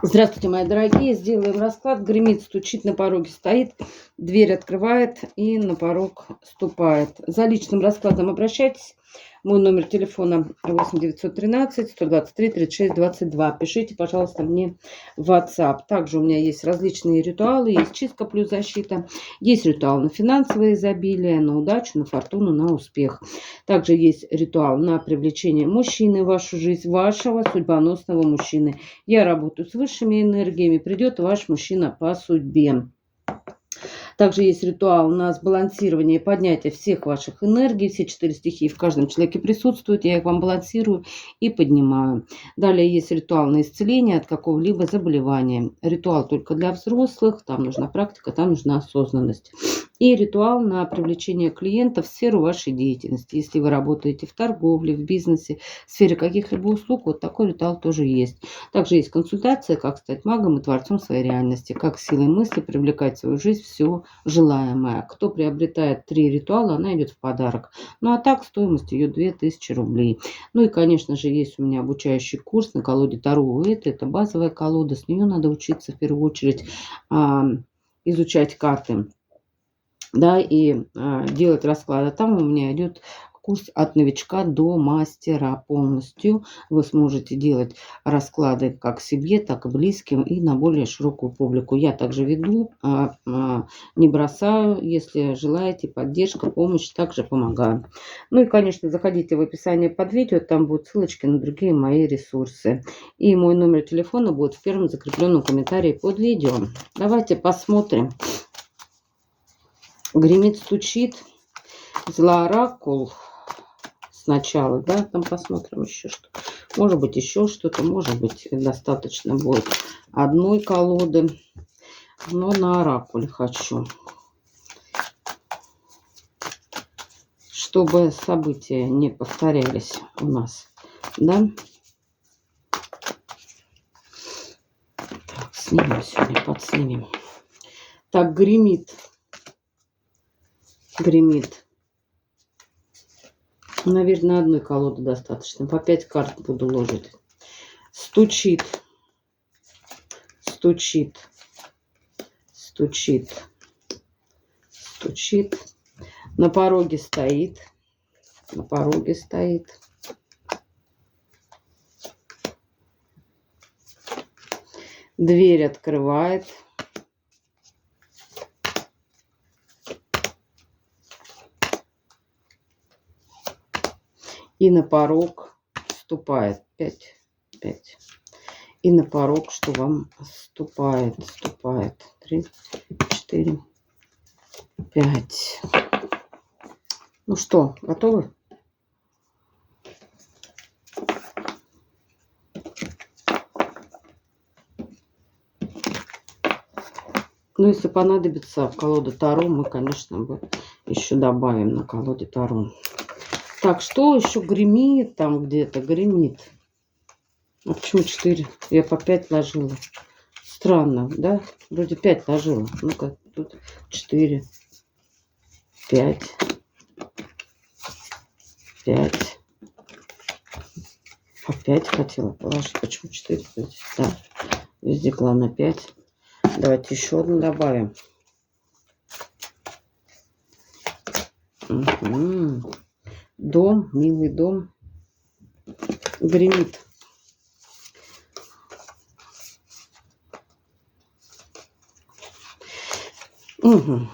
Здравствуйте, мои дорогие. Сделаем расклад. Гремит, стучит, на пороге стоит, дверь открывает и на порог ступает. За личным раскладом обращайтесь. Мой номер телефона 8 913 123 36 22. Пишите, пожалуйста, мне в WhatsApp. Также у меня есть различные ритуалы. Есть чистка плюс защита. Есть ритуал на финансовое изобилие, на удачу, на фортуну, на успех. Также есть ритуал на привлечение мужчины в вашу жизнь, вашего судьбоносного мужчины. Я работаю с высшими энергиями. Придет ваш мужчина по судьбе. Также есть ритуал на сбалансирование и поднятие всех ваших энергий. Все 4 стихии в каждом человеке присутствуют. Я их вам балансирую и поднимаю. Далее есть ритуал на исцеление от какого-либо заболевания. Ритуал только для взрослых. Там нужна практика, там нужна осознанность. И ритуал на привлечение клиентов в сферу вашей деятельности. Если вы работаете в торговле, в бизнесе, в сфере каких-либо услуг, вот такой ритуал тоже есть. Также есть консультация, как стать магом и творцом своей реальности, как силой мысли привлекать в свою жизнь все желаемое. Кто приобретает 3 ритуала, она идет в подарок. Ну а так стоимость ее 2000 рублей. Ну и, конечно же, есть у меня обучающий курс на колоде Таро. Это базовая колода, с нее надо учиться в первую очередь изучать карты. Да, и делать расклады. Там у меня идет курс от новичка до мастера полностью. Вы сможете делать расклады как себе, так и близким и на более широкую публику. Я также веду, не бросаю. Если желаете, поддержка, помощь, также помогаю. Ну и, конечно, заходите в описание под видео, там будут ссылочки на другие мои ресурсы. И мой номер телефона будет в первом закрепленном комментарии под видео. Давайте посмотрим. Гремит, стучит. Злооракул сначала, да, там посмотрим еще что. Может быть еще что-то, может быть достаточно будет одной колоды, но на оракуле хочу, чтобы события не повторялись у нас, да. Так, снимем сегодня, подснимем. Так, гремит. Гремит. Наверное, одной колоды достаточно. По 5 карт буду ложить. Стучит. Стучит. Стучит. Стучит. На пороге стоит. На пороге стоит. Дверь открывает. И на порог вступает. 5. И на порог, что вам вступает. 3, 4, 5. Ну что, готовы? Ну, если понадобится колода Таро, мы, конечно, еще добавим на колоде Таро. Так, что еще гремит там где-то? Гремит. А почему 4? Я по 5 ложила. Странно, да? Вроде 5 ложила. Ну-ка, тут 4. 5. 5. По 5 хотела положить. Почему 4? Да. Везде главное 5. Давайте еще одну добавим. Угу. Дом, милый дом. Гремит. Угу.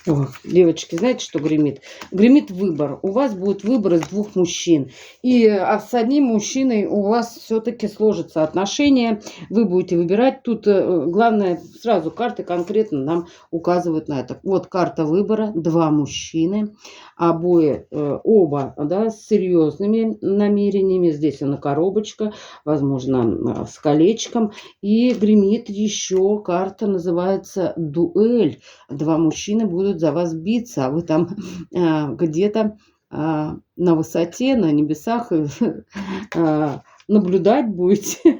О, девочки, знаете, что гремит? Гремит выбор. У вас будет выбор из 2 мужчин. И с одним мужчиной у вас все-таки сложатся отношения. Вы будете выбирать. Тут главное, сразу карты конкретно нам указывают на это. Вот карта выбора. 2 мужчины. Оба, да, с серьезными намерениями. Здесь она коробочка. Возможно, с колечком. И гремит еще карта, называется дуэль. 2 мужчины будут за вас биться, а вы там где-то на высоте, на небесах наблюдать будете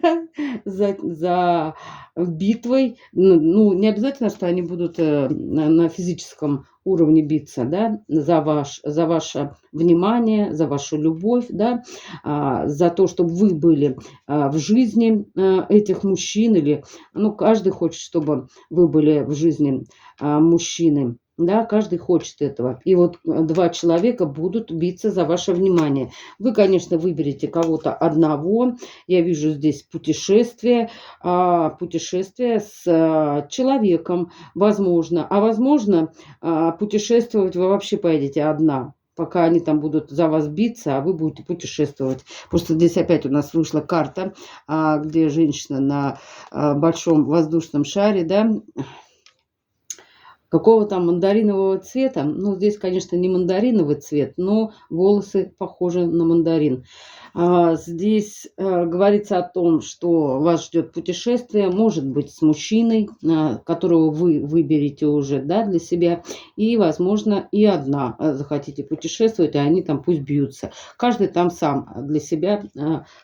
за битвой. Ну, не обязательно, что они будут на физическом уровне биться, да, за ваше внимание, за вашу любовь, да, за то, чтобы вы были в жизни этих мужчин, или, ну, каждый хочет, чтобы вы были в жизни мужчины. Да, каждый хочет этого. И вот два человека будут биться за ваше внимание. Вы, конечно, выберете кого-то одного. Я вижу здесь путешествие с человеком, возможно. А возможно, путешествовать вы вообще поедете одна, пока они там будут за вас биться, а вы будете путешествовать. Просто здесь опять у нас вышла карта, где женщина на большом воздушном шаре, да, какого-то мандаринового цвета. Ну, здесь, конечно, не мандариновый цвет, но волосы похожи на мандарин. Здесь говорится о том, что вас ждет путешествие, может быть, с мужчиной, которого вы выберете уже, да, для себя. И, возможно, и одна захотите путешествовать, а они там пусть бьются. Каждый там сам для себя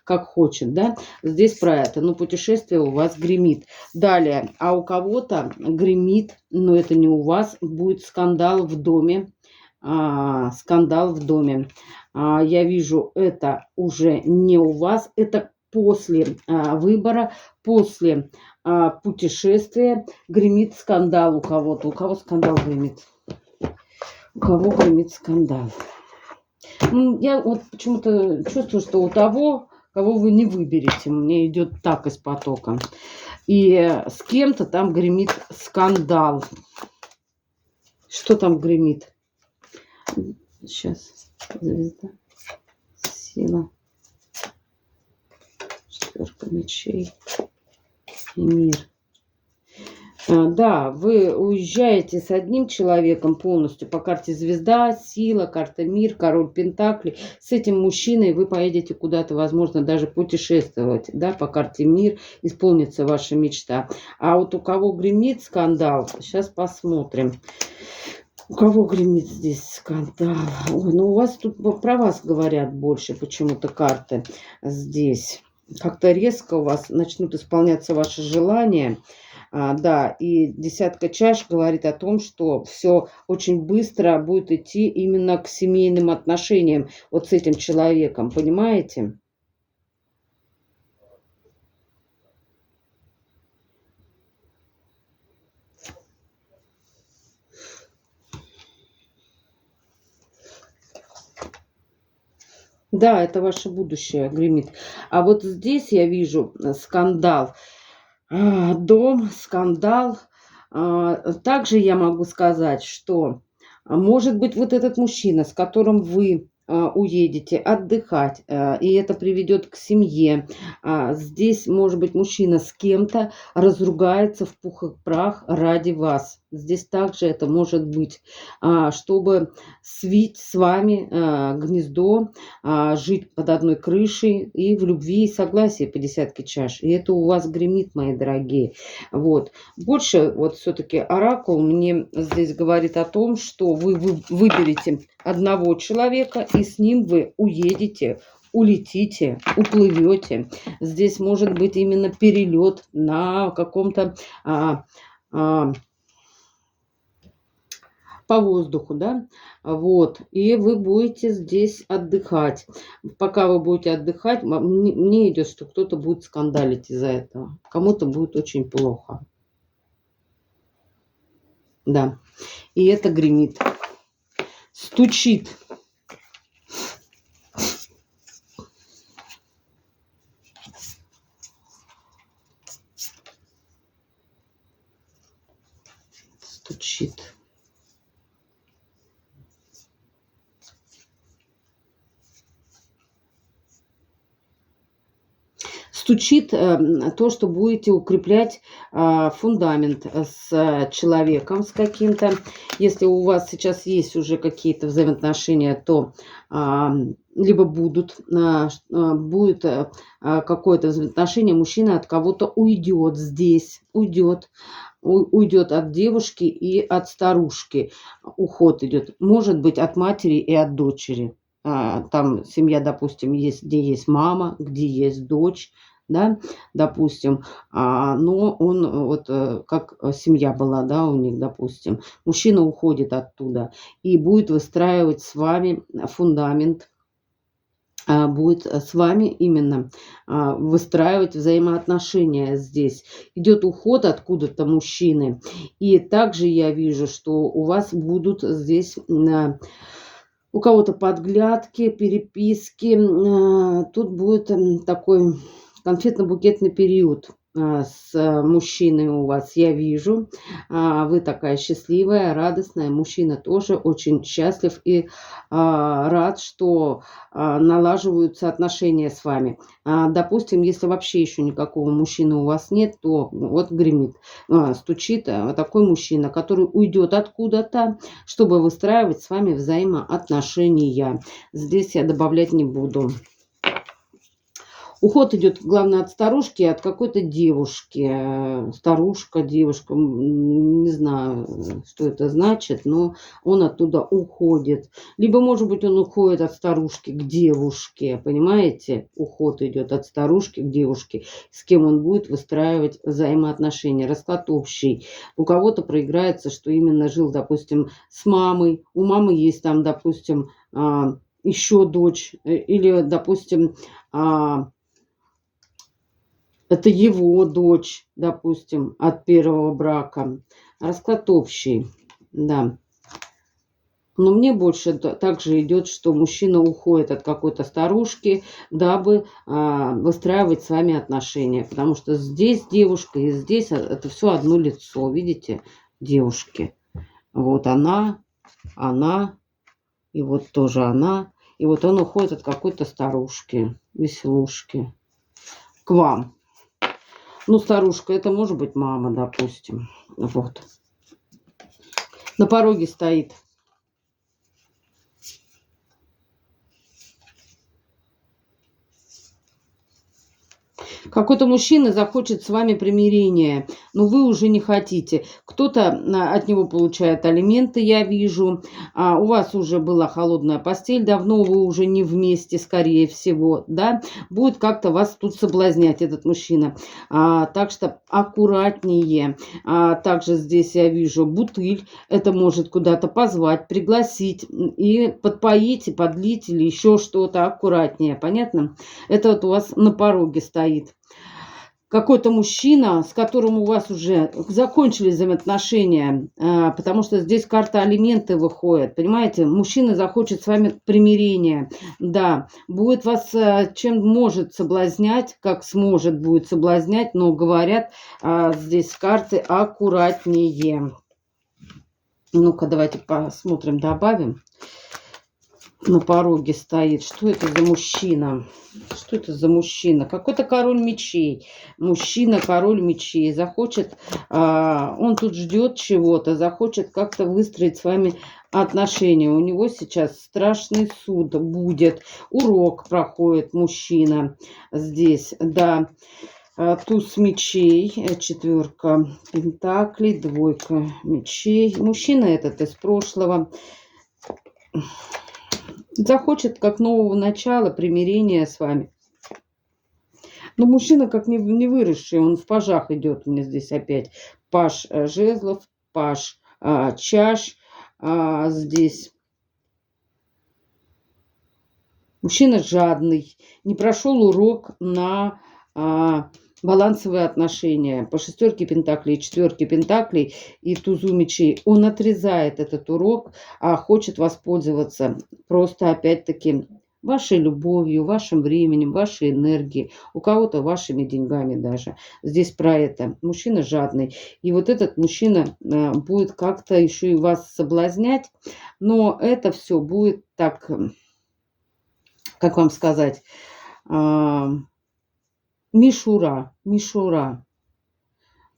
как хочет, да. Здесь про это. Но путешествие у вас гремит. Далее. А у кого-то гремит, но это не у вас, будет скандал в доме. Скандал в доме. Я вижу, это уже не у вас, это после выбора, после путешествия гремит скандал у кого-то. У кого скандал гремит? У кого гремит скандал? Я вот почему-то чувствую, что у того, кого вы не выберете, мне идет так из потока. И с кем-то там гремит скандал. Что там гремит? Сейчас. Звезда. Сила. Четверка мечей. И мир. Да, вы уезжаете с одним человеком полностью по карте звезда, сила, карта мир, король пентаклей. С этим мужчиной вы поедете куда-то, возможно, даже путешествовать, да, по карте мир, исполнится ваша мечта. А вот у кого гремит скандал, сейчас посмотрим. У кого гремит здесь скандал? Ой, ну у вас тут про вас говорят больше почему-то карты здесь. Как-то резко у вас начнут исполняться ваши желания. Да, и десятка чаш говорит о том, что все очень быстро будет идти именно к семейным отношениям вот с этим человеком, понимаете? Да, это ваше будущее гремит. А вот здесь я вижу скандал. Дом, скандал. Также я могу сказать, что может быть вот этот мужчина, с которым вы уедете отдыхать, и это приведет к семье. Здесь, может быть, мужчина с кем-то разругается в пух и прах ради вас. Здесь также это может быть, чтобы свить с вами гнездо, жить под одной крышей и в любви и согласии по десятке чаш. И это у вас гремит, мои дорогие. Вот. Больше вот все-таки оракул мне здесь говорит о том, что вы выберете одного человека, и с ним вы уедете, улетите, уплывете. Здесь может быть именно перелет на каком-то по воздуху, да, вот, и вы будете здесь отдыхать. Пока вы будете отдыхать, мне идет, что кто-то будет скандалить из-за этого. Кому-то будет очень плохо. Да, и это гремит. Стучит. Стучит. Стучит то, что будете укреплять фундамент с человеком, с каким-то. Если у вас сейчас есть уже какие-то взаимоотношения, то либо будет какое-то взаимоотношение, мужчина от кого-то уйдет здесь, уйдет от девушки и от старушки. Уход идет. Может быть, от матери и от дочери. там семья, допустим, есть, где есть мама, где есть дочь, да, допустим, но он вот как семья была, да, у них, допустим, мужчина уходит оттуда и будет выстраивать с вами фундамент, будет с вами именно выстраивать взаимоотношения здесь. Идет уход откуда-то мужчины. И также я вижу, что у вас будут здесь у кого-то подглядки, переписки. Тут будет такой конфетно-букетный период с мужчиной у вас, я вижу. Вы такая счастливая, радостная. Мужчина тоже очень счастлив и рад, что налаживаются отношения с вами. Допустим, если вообще еще никакого мужчины у вас нет, то вот гремит, стучит такой мужчина, который уйдет откуда-то, чтобы выстраивать с вами взаимоотношения. Здесь я добавлять не буду. Уход идет, главное, от старушки, от какой-то девушки. Старушка, девушка, не знаю, что это значит, но он оттуда уходит. Либо, может быть, он уходит от старушки к девушке, понимаете? Уход идет от старушки к девушке, с кем он будет выстраивать взаимоотношения. Расклад общий. У кого-то проиграется, что именно жил, допустим, с мамой. У мамы есть там, допустим, еще дочь. Или, допустим, это его дочь, допустим, от первого брака. Расклад общий, да. Но мне больше также идет, что мужчина уходит от какой-то старушки, дабы выстраивать с вами отношения. Потому что здесь девушка и здесь это все одно лицо. Видите, девушки. Вот она, и вот тоже она. И вот он уходит от какой-то старушки, веселушки, к вам. Ну, старушка, это может быть мама, допустим. Вот. На пороге стоит. Какой-то мужчина захочет с вами примирения, но вы уже не хотите. Кто-то от него получает алименты, я вижу. У вас уже была холодная постель, давно вы уже не вместе, скорее всего, да? Будет как-то вас тут соблазнять этот мужчина. Так что аккуратнее. Также здесь я вижу бутыль. Это может куда-то позвать, пригласить и подпоить, и подлить, или еще что-то. Аккуратнее, понятно? Это вот у вас на пороге стоит какой-то мужчина, с которым у вас уже закончились взаимоотношения, потому что здесь карта алименты выходит, понимаете? Мужчина захочет с вами примирения, да, будет вас чем может соблазнять, как сможет будет соблазнять, но говорят здесь карты аккуратнее. Ну-ка, давайте посмотрим, добавим. На пороге стоит. Что это за мужчина? Что это за мужчина? Какой-то король мечей. Мужчина, король мечей. Захочет, он тут ждет чего-то, захочет как-то выстроить с вами отношения. У него сейчас страшный суд будет. Урок проходит мужчина здесь, да. Туз мечей, четверка пентаклей, двойка мечей. Мужчина этот из прошлого. Захочет как нового начала, примирения с вами. Но мужчина как не выросший, он в пажах идет у меня здесь опять. Паж жезлов, паж чаш здесь. Мужчина жадный, не прошел урок на балансовые отношения. По шестерке пентаклей, четверке пентаклей и тузу мечей. Он отрезает этот урок, хочет воспользоваться просто опять-таки вашей любовью, вашим временем, вашей энергией. У кого-то вашими деньгами даже. Здесь про это. Мужчина жадный. И вот этот мужчина будет как-то еще и вас соблазнять. Но это все будет так, как вам сказать, мишура.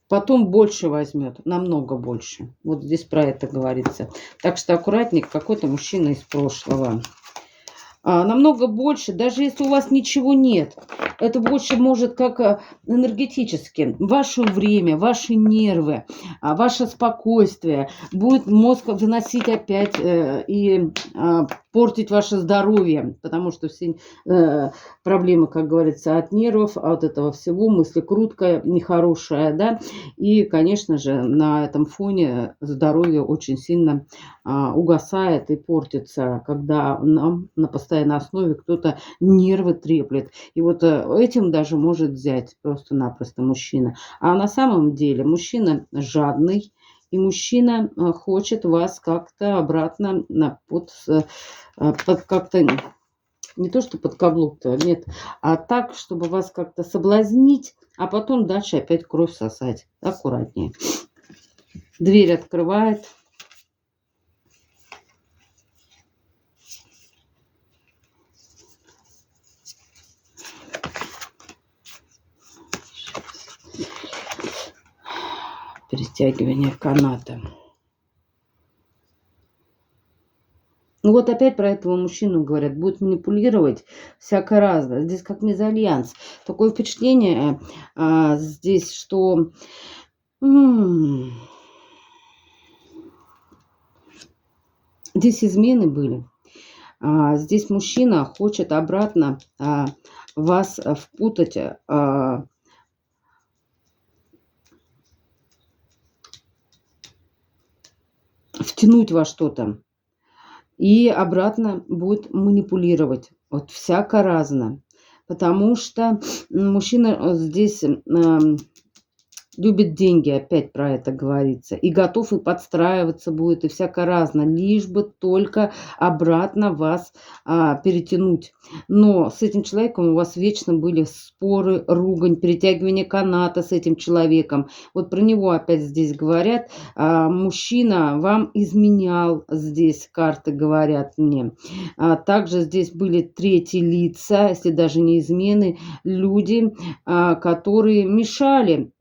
Потом больше возьмет, намного больше. Вот здесь про это говорится. Так что аккуратнее, какой-то мужчина из прошлого. Намного больше, даже если у вас ничего нет. Это больше может как энергетически. Ваше время, ваши нервы, ваше спокойствие. Будет мозг выносить опять и портить ваше здоровье, потому что все проблемы, как говорится, от нервов, от этого всего, мыслекрутка нехорошая, да, и, конечно же, на этом фоне здоровье очень сильно угасает и портится, когда нам на постоянной основе кто-то нервы треплет. И вот этим даже может взять просто-напросто мужчина. А на самом деле мужчина жадный, и мужчина хочет вас как-то обратно под как-то не то, что под каблук-то, нет, а так, чтобы вас как-то соблазнить, а потом дальше опять кровь сосать. Аккуратнее. Дверь открывает. Перетягивание каната. Ну вот опять про этого мужчину говорят, будет манипулировать всяко разно. Здесь как мезальянс. Такое впечатление здесь, что здесь измены были. Здесь мужчина хочет обратно вас впутать, втянуть во что-то. И обратно будет манипулировать. Вот всяко разно. Потому что мужчина здесь любит деньги, опять про это говорится. И готов и подстраиваться будет, и всяко разно. Лишь бы только обратно вас перетянуть. Но с этим человеком у вас вечно были споры, ругань, перетягивание каната с этим человеком. Вот про него опять здесь говорят. Мужчина вам изменял, здесь карты говорят мне. Также здесь были третьи лица, если даже не измены, люди, которые мешали,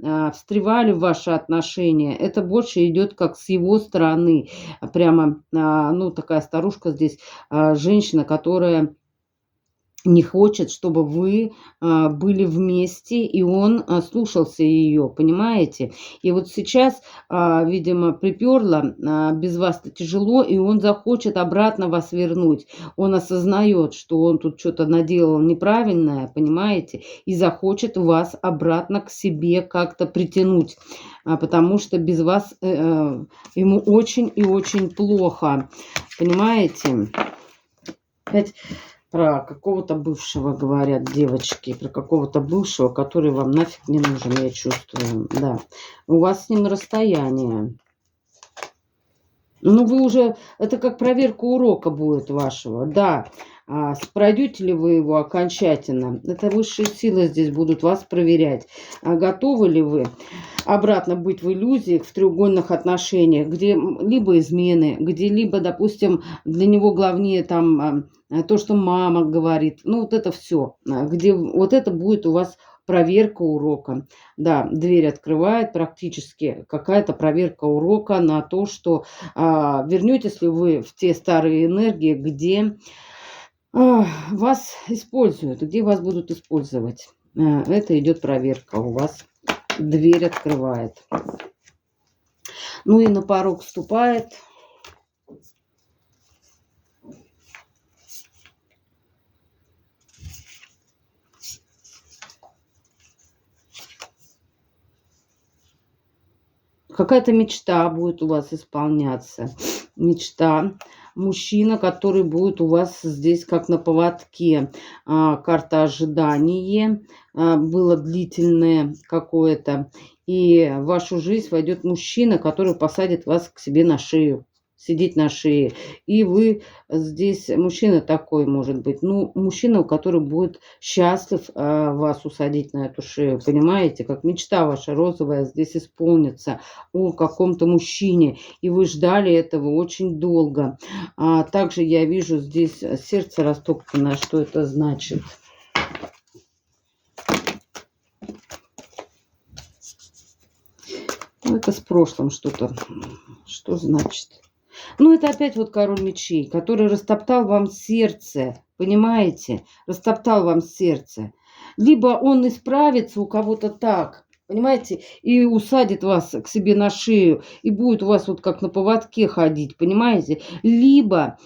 встревали в ваши отношения. Это больше идет как с его стороны. Прямо, ну, такая старушка здесь, женщина, которая не хочет, чтобы вы были вместе, и он слушался ее, понимаете? И вот сейчас, видимо, приперла, без вас-то тяжело, и он захочет обратно вас вернуть. Он осознает, что он тут что-то наделал неправильное, понимаете? И захочет вас обратно к себе как-то притянуть, потому что без вас ему очень и очень плохо, понимаете? Опять про какого-то бывшего говорят девочки, про какого-то бывшего, который вам нафиг не нужен, я чувствую. Да. У вас с ним расстояние. Ну, вы уже... Это как проверка урока будет вашего. Да. Пройдете ли вы его окончательно? Это высшие силы здесь будут вас проверять. Готовы ли вы обратно быть в иллюзиях, в треугольных отношениях, где либо измены, где либо, допустим, для него главнее там то, что мама говорит. Ну, вот это все. Где вот это будет у вас проверка урока. Да, дверь открывает практически какая-то проверка урока на то, что вернетесь ли вы в те старые энергии, где вас используют, где вас будут использовать. Это идет проверка у вас. Дверь открывает. Ну и на порог вступает какая-то мечта будет у вас исполняться. Мечта. Мужчина, который будет у вас здесь как на поводке. Карта ожидания. Было длительное какое-то. И в вашу жизнь войдет мужчина, который посадит вас к себе на шею. Сидеть на шее. И вы здесь, мужчина такой может быть, ну, мужчина, который будет счастлив вас усадить на эту шею, понимаете, как мечта ваша розовая здесь исполнится о каком-то мужчине, и вы ждали этого очень долго. Также я вижу здесь сердце растоптанное, что это значит. Ну, это с прошлым что-то, что значит? Ну, это опять вот король мечей, который растоптал вам сердце, понимаете? Растоптал вам сердце. Либо он исправится у кого-то так, понимаете? И усадит вас к себе на шею, и будет у вас вот как на поводке ходить, понимаете? Либо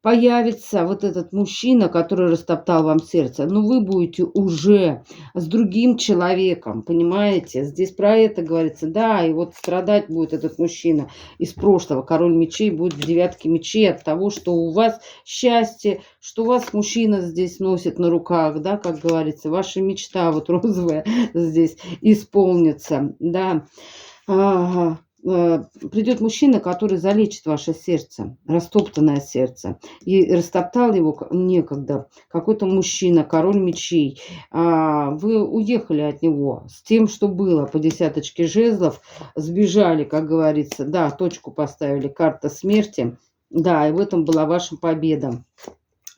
появится вот этот мужчина, который растоптал вам сердце, но вы будете уже с другим человеком, понимаете? Здесь про это говорится, да, и вот страдать будет этот мужчина из прошлого. Король мечей будет в девятке мечей от того, что у вас счастье, что у вас мужчина здесь носит на руках, да, как говорится, ваша мечта вот розовая здесь исполнится, да. Ага. Придет мужчина, который залечит ваше сердце, растоптанное сердце. И растоптал его некогда какой-то мужчина, король мечей. Вы уехали от него с тем, что было по десяточке жезлов, сбежали, как говорится, да, точку поставили, карта смерти. Да, и в этом была ваша победа.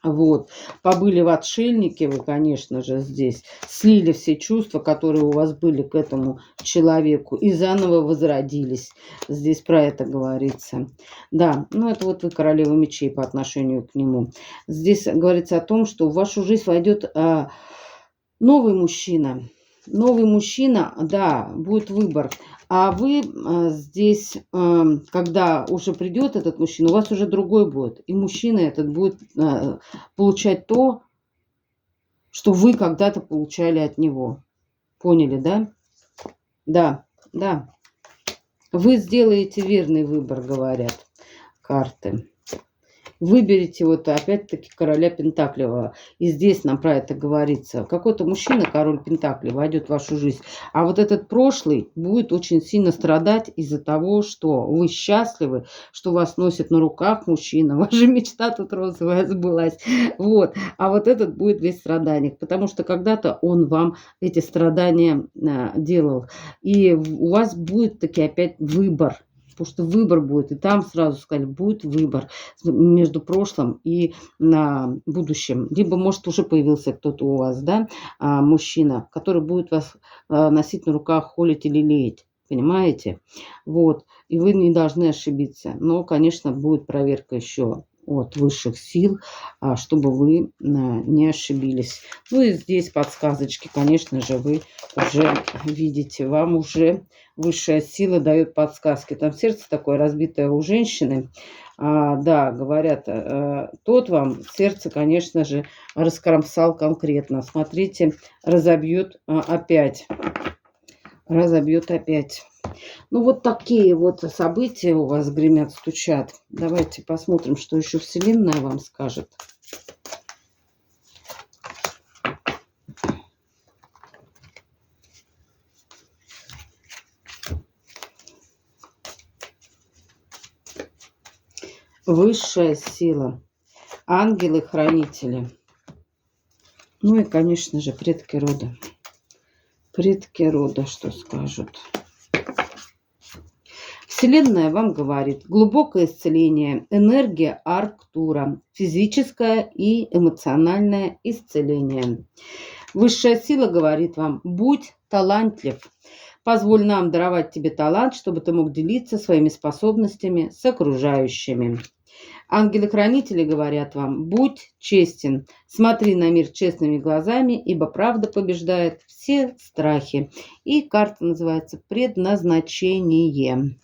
Вот, побыли в отшельнике вы, конечно же, здесь, слили все чувства, которые у вас были к этому человеку, и заново возродились. Здесь про это говорится. Да, ну это вот вы королева мечей по отношению к нему. Здесь говорится о том, что в вашу жизнь войдет новый мужчина. Новый мужчина, да, будет выбор. А вы здесь, когда уже придет этот мужчина, у вас уже другой будет. И мужчина этот будет получать то, что вы когда-то получали от него. Поняли, да? Да, да. Вы сделаете верный выбор, говорят карты. Выберите вот опять-таки короля Пентаклей. И здесь нам про это говорится. Какой-то мужчина, король Пентаклей, войдет в вашу жизнь. А вот этот прошлый будет очень сильно страдать из-за того, что вы счастливы, что вас носит на руках мужчина. Ваша мечта тут розовая сбылась. Вот. А вот этот будет весь страданик. Потому что когда-то он вам эти страдания делал. И у вас будет таки опять выбор. Потому что выбор будет, и там сразу сказали, будет выбор между прошлым и будущим. Либо, может, уже появился кто-то у вас, да, мужчина, который будет вас носить на руках, холить или лелеять. Понимаете? Вот. И вы не должны ошибиться. Но, конечно, будет проверка еще от высших сил, чтобы вы не ошибились. Ну и здесь подсказочки, конечно же, вы уже видите. Вам уже высшая сила дает подсказки. Там сердце такое разбитое у женщины. Да, говорят, тот вам сердце, конечно же, раскромсал конкретно. Смотрите, разобьет опять. Разобьет опять. Ну, вот такие вот события у вас гремят, стучат. Давайте посмотрим, что еще Вселенная вам скажет. Высшая сила. Ангелы-хранители. Ну и, конечно же, предки рода. Предки рода что скажут? Вселенная вам говорит: глубокое исцеление, энергия Арктура, физическое и эмоциональное исцеление. Высшая сила говорит вам: будь талантлив. Позволь нам даровать тебе талант, чтобы ты мог делиться своими способностями с окружающими. Ангелы-хранители говорят вам: будь честен, смотри на мир честными глазами, ибо правда побеждает все страхи. И карта называется «Предназначение».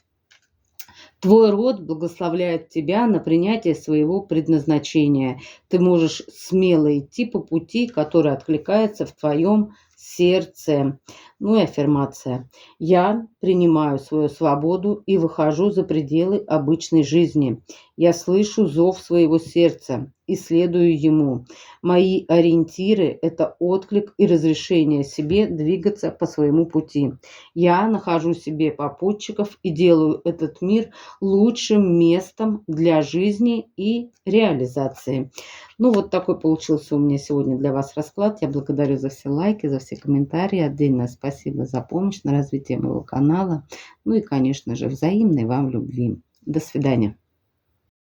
Твой род благословляет тебя на принятие своего предназначения. Ты можешь смело идти по пути, который откликается в твоем сердце. Ну и аффирмация. Я принимаю свою свободу и выхожу за пределы обычной жизни. Я слышу зов своего сердца и следую ему. Мои ориентиры – это отклик и разрешение себе двигаться по своему пути. Я нахожу себе попутчиков и делаю этот мир лучшим местом для жизни и реализации. Ну, вот такой получился у меня сегодня для вас расклад. Я благодарю за все лайки, за все комментарии. Отдельное спасибо за помощь на развитие моего канала. Ну и, конечно же, взаимной вам любви. До свидания.